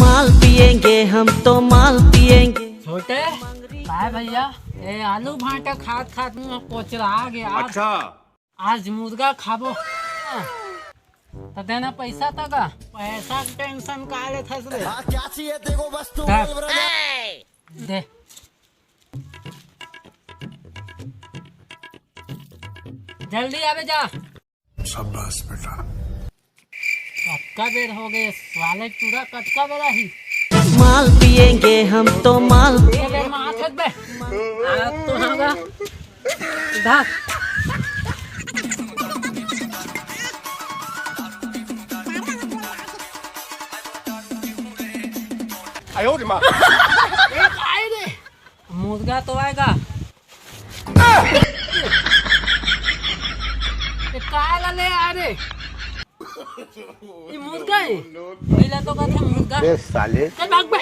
माल पिएंगे हम तो माल पिएंगे। छोटे काय भैया ए आलू भाटा खात खात मुंह पोचरा गया। अच्छा आज मुर्गा खाबो तो देना पैसा तका पैसा की टेंशन का ले थस रे। क्या चाहिए देखो बस तू दे जल्दी आवे जा। शाबाश बेटा। कटका बेर हो गए साले पूरा कटका बेरा ही। माल पिएंगे हम तो माल ये बेर में हाथ बे आज तो होगा इधर। आयो रे माँ। एक आए रे मुर्गा तो आएगा। काला ले आ रे ये मुर्गा है। पहले तो कहते मुर्गा साले चल भाग बे।